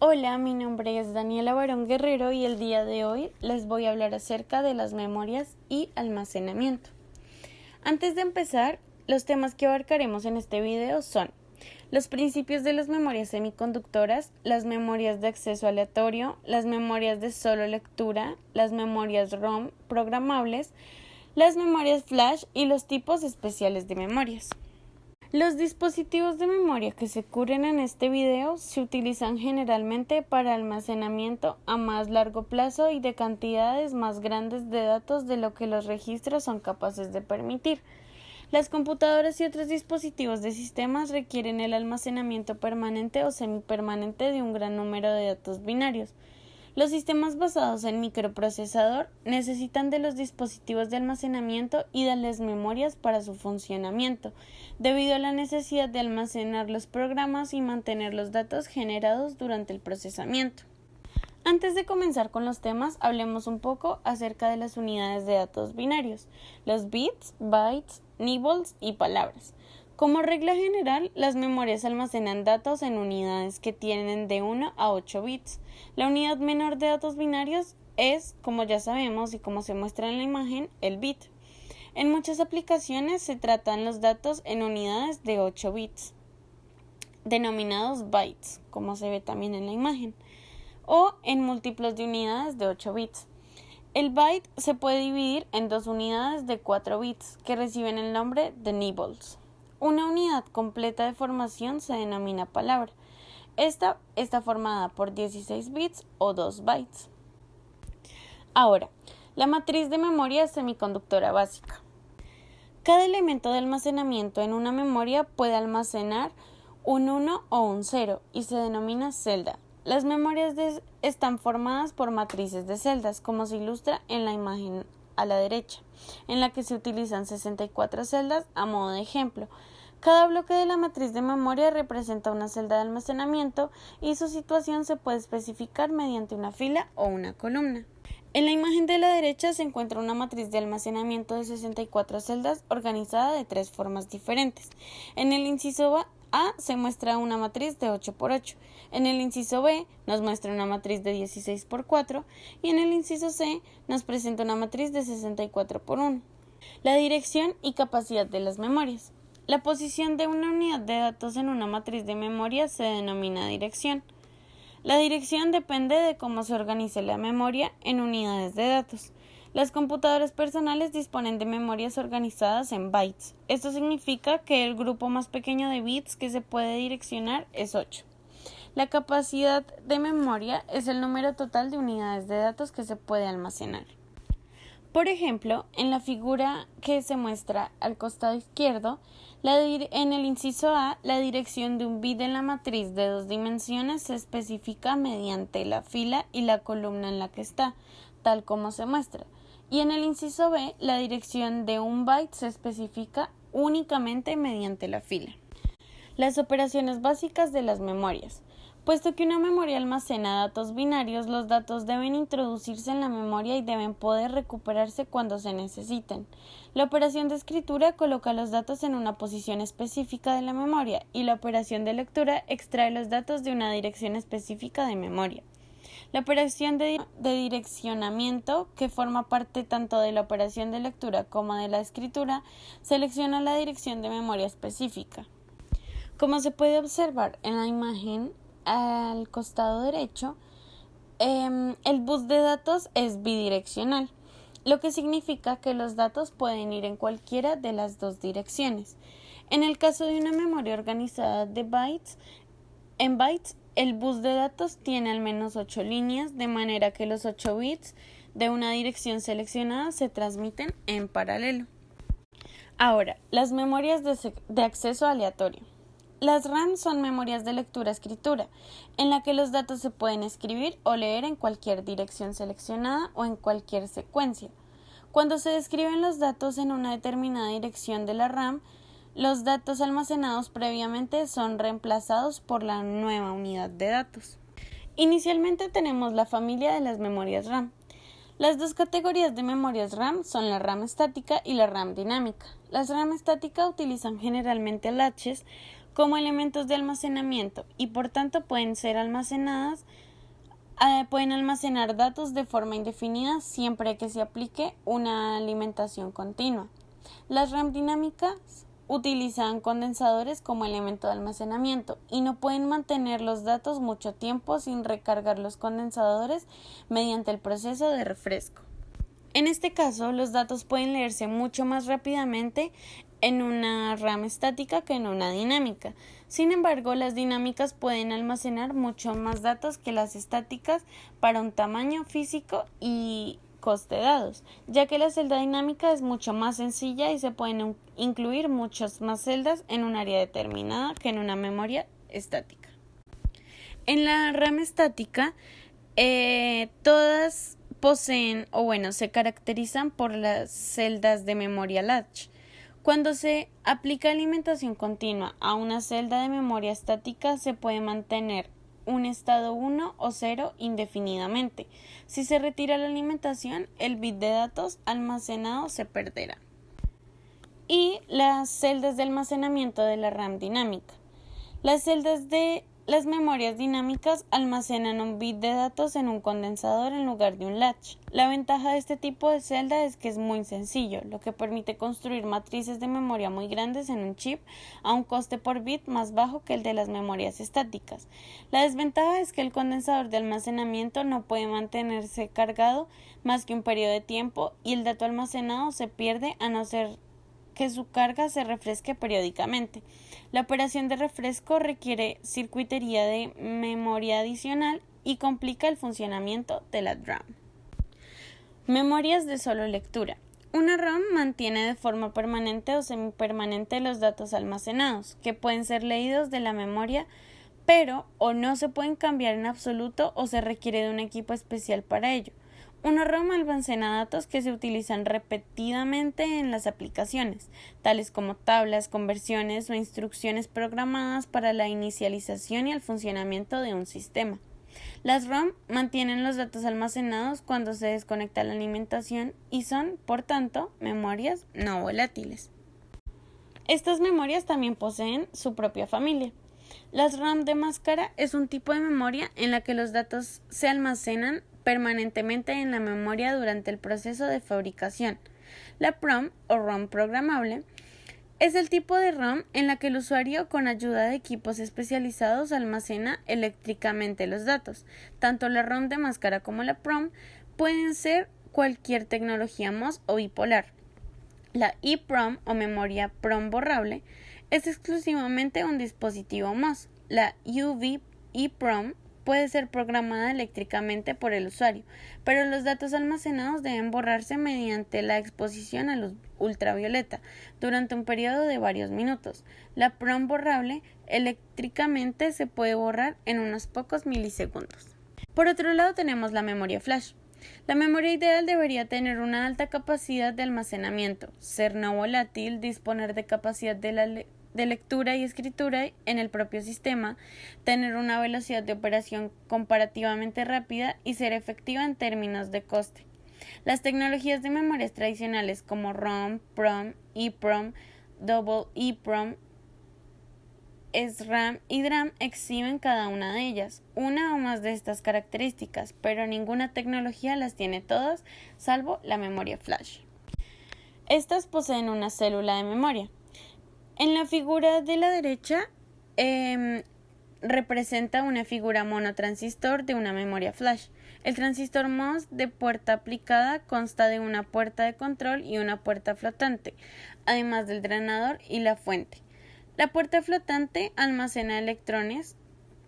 Hola, mi nombre es Daniela Barón Guerrero y el día de hoy les voy a hablar acerca de las memorias y almacenamiento. Antes de empezar, los temas que abarcaremos en este video son los principios de las memorias semiconductoras, las memorias de acceso aleatorio, las memorias de solo lectura, las memorias ROM programables, las memorias flash y los tipos especiales de memorias. Los dispositivos de memoria que se cubren en este video se utilizan generalmente para almacenamiento a más largo plazo y de cantidades más grandes de datos de lo que los registros son capaces de permitir. Las computadoras y otros dispositivos de sistemas requieren el almacenamiento permanente o semipermanente de un gran número de datos binarios. Los sistemas basados en microprocesador necesitan de los dispositivos de almacenamiento y de las memorias para su funcionamiento, debido a la necesidad de almacenar los programas y mantener los datos generados durante el procesamiento. Antes de comenzar con los temas, hablemos un poco acerca de las unidades de datos binarios, los bits, bytes, nibbles y palabras. Como regla general, las memorias almacenan datos en unidades que tienen de 1 a 8 bits. La unidad menor de datos binarios es, como ya sabemos y como se muestra en la imagen, el bit. En muchas aplicaciones se tratan los datos en unidades de 8 bits, denominados bytes, como se ve también en la imagen, o en múltiplos de unidades de 8 bits. El byte se puede dividir en dos unidades de 4 bits, que reciben el nombre de nibbles. Una unidad completa de formación se denomina palabra. Esta está formada por 16 bits o 2 bytes. Ahora, la matriz de memoria semiconductora básica. Cada elemento de almacenamiento en una memoria puede almacenar un 1 o un 0 y se denomina celda. Las memorias están formadas por matrices de celdas, como se ilustra en la imagen a la derecha, en la que se utilizan 64 celdas a modo de ejemplo. Cada bloque de la matriz de memoria representa una celda de almacenamiento y su situación se puede especificar mediante una fila o una columna. En la imagen de la derecha se encuentra una matriz de almacenamiento de 64 celdas organizada de tres formas diferentes. En el inciso A se muestra una matriz de 8 por 8, en el inciso B nos muestra una matriz de 16 por 4 y en el inciso C nos presenta una matriz de 64 por 1. La dirección y capacidad de las memorias. La posición de una unidad de datos en una matriz de memoria se denomina dirección. La dirección depende de cómo se organice la memoria en unidades de datos. Las computadoras personales disponen de memorias organizadas en bytes. Esto significa que el grupo más pequeño de bits que se puede direccionar es 8. La capacidad de memoria es el número total de unidades de datos que se puede almacenar. Por ejemplo, en la figura que se muestra al costado izquierdo, en el inciso A, la dirección de un bit en la matriz de 2 dimensiones se especifica mediante la fila y la columna en la que está, tal como se muestra. Y en el inciso B, la dirección de un byte se especifica únicamente mediante la fila. Las operaciones básicas de las memorias. Puesto que una memoria almacena datos binarios, los datos deben introducirse en la memoria y deben poder recuperarse cuando se necesiten. La operación de escritura coloca los datos en una posición específica de la memoria y la operación de lectura extrae los datos de una dirección específica de memoria. La operación de direccionamiento, que forma parte tanto de la operación de lectura como de la escritura, selecciona la dirección de memoria específica. Como se puede observar en la imagen al costado derecho, el bus de datos es bidireccional, lo que significa que los datos pueden ir en cualquiera de las dos direcciones. En el caso de una memoria organizada de bytes, el bus de datos tiene al menos 8 líneas, de manera que los 8 bits de una dirección seleccionada se transmiten en paralelo. Ahora, las memorias de acceso aleatorio. Las RAM son memorias de lectura-escritura, en la que los datos se pueden escribir o leer en cualquier dirección seleccionada o en cualquier secuencia. Cuando se describen los datos en una determinada dirección de la RAM, los datos almacenados previamente son reemplazados por la nueva unidad de datos. Inicialmente tenemos la familia de las memorias RAM. Las dos categorías de memorias RAM son la RAM estática y la RAM dinámica. Las RAM estática utilizan generalmente latches como elementos de almacenamiento y por tanto pueden almacenar datos de forma indefinida siempre que se aplique una alimentación continua. Las RAM dinámicas utilizan condensadores como elemento de almacenamiento y no pueden mantener los datos mucho tiempo sin recargar los condensadores mediante el proceso de refresco. En este caso, los datos pueden leerse mucho más rápidamente en una RAM estática que en una dinámica. Sin embargo, las dinámicas pueden almacenar mucho más datos que las estáticas para un tamaño físico y coste dados, ya que la celda dinámica es mucho más sencilla y se pueden incluir muchas más celdas en un área determinada que en una memoria estática. En la RAM estática, todas poseen se caracterizan por las celdas de memoria latch. Cuando se aplica alimentación continua a una celda de memoria estática, se puede mantener un estado 1 o 0 indefinidamente. Si se retira la alimentación, el bit de datos almacenado se perderá. Y las celdas de almacenamiento de la RAM dinámica. Las celdas de las memorias dinámicas almacenan un bit de datos en un condensador en lugar de un latch. La ventaja de este tipo de celda es que es muy sencillo, lo que permite construir matrices de memoria muy grandes en un chip a un coste por bit más bajo que el de las memorias estáticas. La desventaja es que el condensador de almacenamiento no puede mantenerse cargado más que un periodo de tiempo y el dato almacenado se pierde a no ser que su carga se refresque periódicamente. La operación de refresco requiere circuitería de memoria adicional y complica el funcionamiento de la RAM. Memorias de solo lectura. Una RAM mantiene de forma permanente o semipermanente los datos almacenados, que pueden ser leídos de la memoria, pero o no se pueden cambiar en absoluto o se requiere de un equipo especial para ello. Una RAM almacena datos que se utilizan repetidamente en las aplicaciones, tales como tablas, conversiones o instrucciones programadas para la inicialización y el funcionamiento de un sistema. Las RAM mantienen los datos almacenados cuando se desconecta la alimentación y son, por tanto, memorias no volátiles. Estas memorias también poseen su propia familia. Las RAM de máscara es un tipo de memoria en la que los datos se almacenan permanentemente en la memoria durante el proceso de fabricación. La PROM o ROM programable es el tipo de RAM en la que el usuario con ayuda de equipos especializados almacena eléctricamente los datos. Tanto la ROM de máscara como la PROM pueden ser cualquier tecnología MOS o bipolar. La EEPROM o memoria PROM borrable es exclusivamente un dispositivo MOS. La UV EEPROM puede ser programada eléctricamente por el usuario, pero los datos almacenados deben borrarse mediante la exposición a luz ultravioleta durante un periodo de varios minutos. La PROM borrable eléctricamente se puede borrar en unos pocos milisegundos. Por otro lado tenemos la memoria flash. La memoria ideal debería tener una alta capacidad de almacenamiento, ser no volátil, disponer de capacidad de lectura y escritura en el propio sistema, tener una velocidad de operación comparativamente rápida y ser efectiva en términos de coste. Las tecnologías de memorias tradicionales como ROM, PROM, EEPROM, Double EEPROM, SRAM y DRAM exhiben cada una de ellas, una o más de estas características, pero ninguna tecnología las tiene todas, salvo la memoria flash. Estas poseen una célula de memoria. En la figura de la derecha representa una figura monotransistor de una memoria flash. El transistor MOS de puerta aplicada consta de una puerta de control y una puerta flotante, además del drenador y la fuente. La puerta flotante almacena electrones,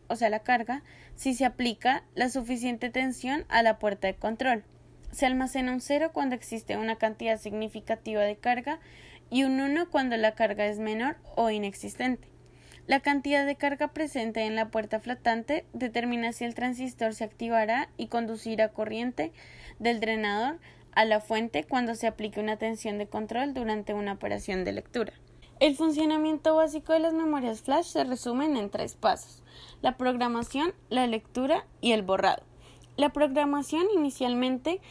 o sea la carga, si se aplica la suficiente tensión a la puerta de control. Se almacena un 0 cuando existe una cantidad significativa de carga y un 1 cuando la carga es menor o inexistente. La cantidad de carga presente en la puerta flotante determina si el transistor se activará y conducirá corriente del drenador a la fuente cuando se aplique una tensión de control durante una operación de lectura. El funcionamiento básico de las memorias flash se resumen en 3 pasos: la programación, la lectura y el borrado. La programación, inicialmente,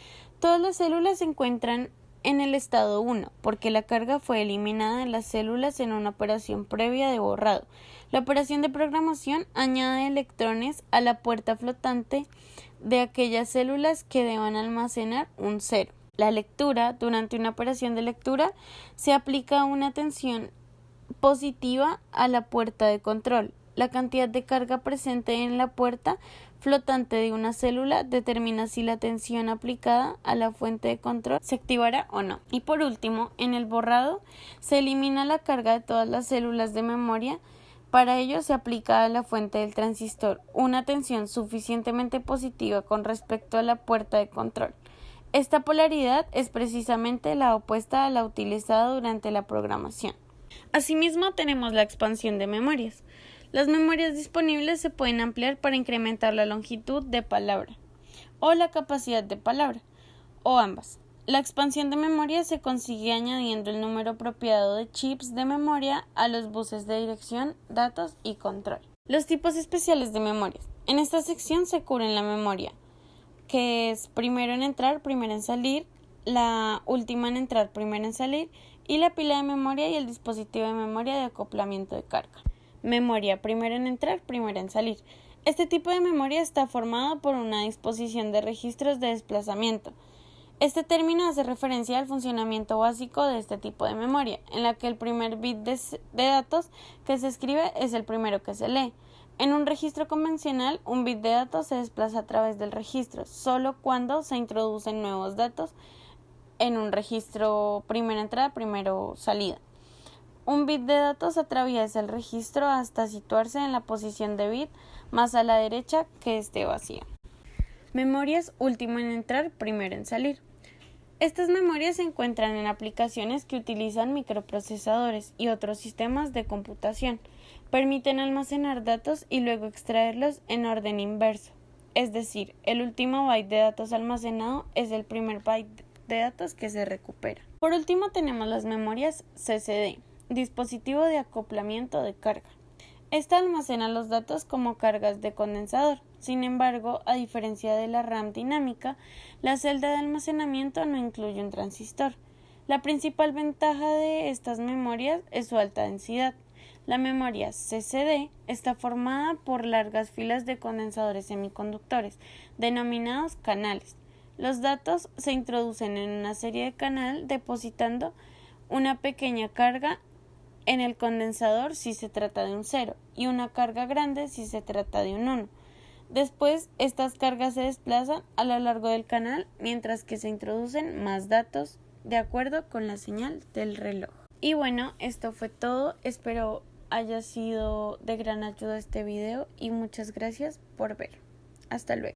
todas las células se encuentran en el estado 1, porque la carga fue eliminada de las células en una operación previa de borrado. La operación de programación añade electrones a la puerta flotante de aquellas células que deban almacenar un 0. La lectura, durante una operación de lectura, se aplica una tensión positiva a la puerta de control. La cantidad de carga presente en la puerta flotante de una célula determina si la tensión aplicada a la fuente de control se activará o no. Y por último, en el borrado se elimina la carga de todas las células de memoria. Para ello se aplica a la fuente del transistor una tensión suficientemente positiva con respecto a la puerta de control. Esta polaridad es precisamente la opuesta a la utilizada durante la programación. Asimismo, tenemos la expansión de memorias. Las memorias disponibles se pueden ampliar para incrementar la longitud de palabra o la capacidad de palabra, o ambas. La expansión de memoria se consigue añadiendo el número apropiado de chips de memoria a los buses de dirección, datos y control. Los tipos especiales de memorias. En esta sección se cubren la memoria, que es primero en entrar, primero en salir, la última en entrar, primero en salir, y la pila de memoria y el dispositivo de memoria de acoplamiento de carga. Memoria, primero en entrar, primero en salir. Este tipo de memoria está formado por una disposición de registros de desplazamiento. Este término hace referencia al funcionamiento básico de este tipo de memoria, en la que el primer bit de datos que se escribe es el primero que se lee. En un registro convencional, un bit de datos se desplaza a través del registro, solo cuando se introducen nuevos datos en un registro primera entrada, primero salida. Un bit de datos atraviesa el registro hasta situarse en la posición de bit más a la derecha que esté vacía. Memorias último en entrar, primero en salir. Estas memorias se encuentran en aplicaciones que utilizan microprocesadores y otros sistemas de computación. Permiten almacenar datos y luego extraerlos en orden inverso. Es decir, el último byte de datos almacenado es el primer byte de datos que se recupera. Por último tenemos las memorias CCD, dispositivo de acoplamiento de carga. Esta almacena los datos como cargas de condensador. Sin embargo, a diferencia de la RAM dinámica, la celda de almacenamiento no incluye un transistor. La principal ventaja de estas memorias es su alta densidad. La memoria CCD está formada por largas filas de condensadores semiconductores, denominados canales. Los datos se introducen en una serie de canales depositando una pequeña carga en el condensador si se trata de un 0 y una carga grande si se trata de un 1. Después, estas cargas se desplazan a lo largo del canal mientras que se introducen más datos de acuerdo con la señal del reloj. Y bueno, esto fue todo. Espero haya sido de gran ayuda este video y muchas gracias por ver. Hasta luego.